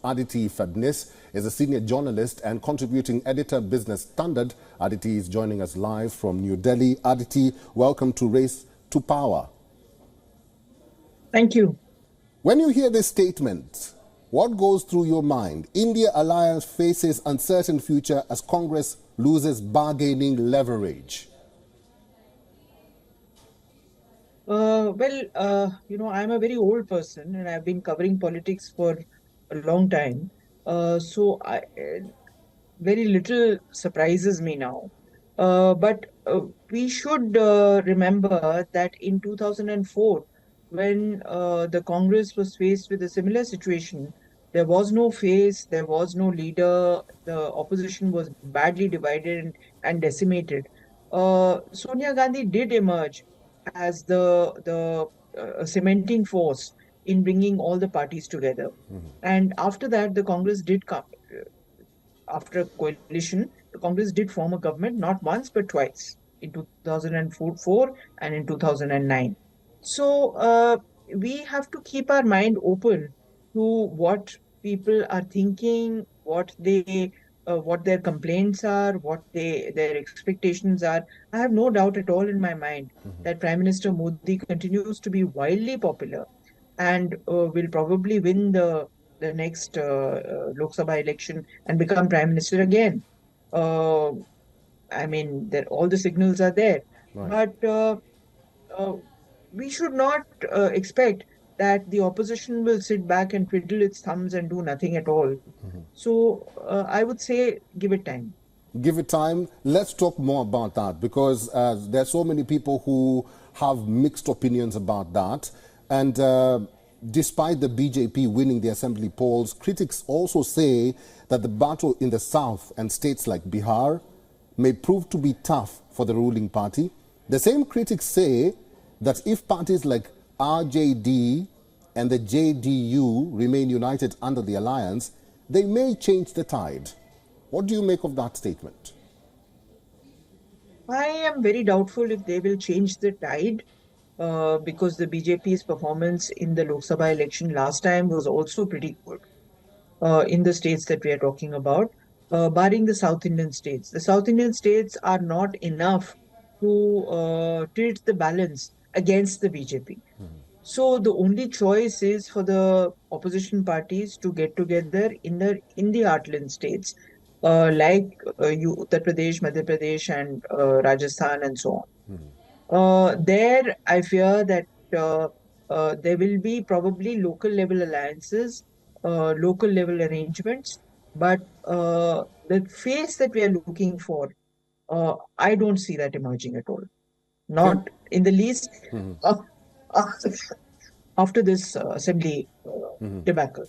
Aditi Fadnis is a senior journalist and contributing editor, Business Standard. Aditi is joining us live from New Delhi. Aditi, welcome to Race to Power. Thank you. When you hear this statement, what goes through your mind? India alliance faces uncertain future as Congress loses bargaining leverage. I'm a very old person and I've been covering politics for a long time. Very little surprises me now. But we should remember that in 2004, when the Congress was faced with a similar situation, there was no face, there was no leader, the opposition was badly divided and decimated. Sonia Gandhi did emerge as the cementing force in bringing all the parties together. And after that, the Congress did come. After a coalition, the Congress did form a government not once but twice, in 2004 and in 2009. So we have to keep our mind open to what people are thinking, what their complaints are, what their expectations are. I have no doubt at all in my mind that Prime Minister Modi continues to be wildly popular and will probably win the next Lok Sabha election and become Prime Minister again. All the signals are there. Right. But we should not expect that the opposition will sit back and twiddle its thumbs and do nothing at all. So I would say give it time. Give it time. Let's talk more about that, because there are so many people who have mixed opinions about that. And despite the BJP winning the assembly polls, critics also say that the battle in the south and states like Bihar may prove to be tough for the ruling party. The same critics say that if parties like RJD and the JDU remain united under the alliance, they may change the tide. What do you make of that statement? I am very doubtful if they will change the tide because the BJP's performance in the Lok Sabha election last time was also pretty good in the states that we are talking about, barring the South Indian states. The South Indian states are not enough to tilt the balance against the BJP. So the only choice is for the opposition parties to get together in the heartland states like Uttar Pradesh, Madhya Pradesh and Rajasthan and so on. There, I fear that there will be probably local level alliances, local level arrangements, but the face that we are looking for, I don't see that emerging at all. Not in the least after this assembly debacle.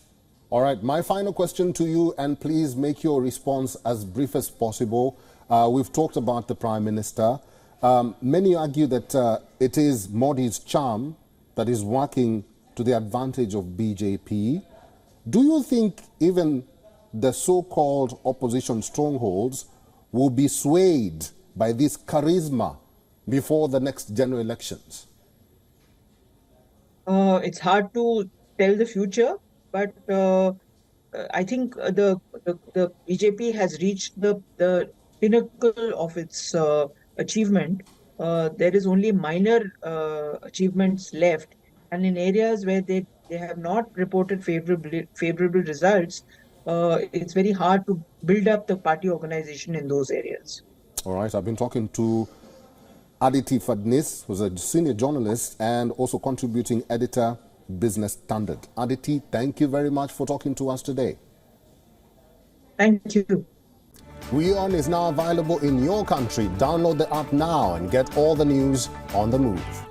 All right, my final question to you, and please make your response as brief as possible. We've talked about the Prime Minister. Many argue that it is Modi's charm that is working to the advantage of BJP. Do you think even the so-called opposition strongholds will be swayed by this charisma before the next general elections? It's hard to tell the future, but I think the BJP has reached the pinnacle of its achievement. There is only minor achievements left, and in areas where they have not reported favorable results, it's very hard to build up the party organization in those areas. All right, I've been talking to Aditi Fadnis, who's a senior journalist and also contributing editor, Business Standard. Aditi, thank you very much for talking to us today. Thank you. WION is now available in your country. Download the app now and get all the news on the move.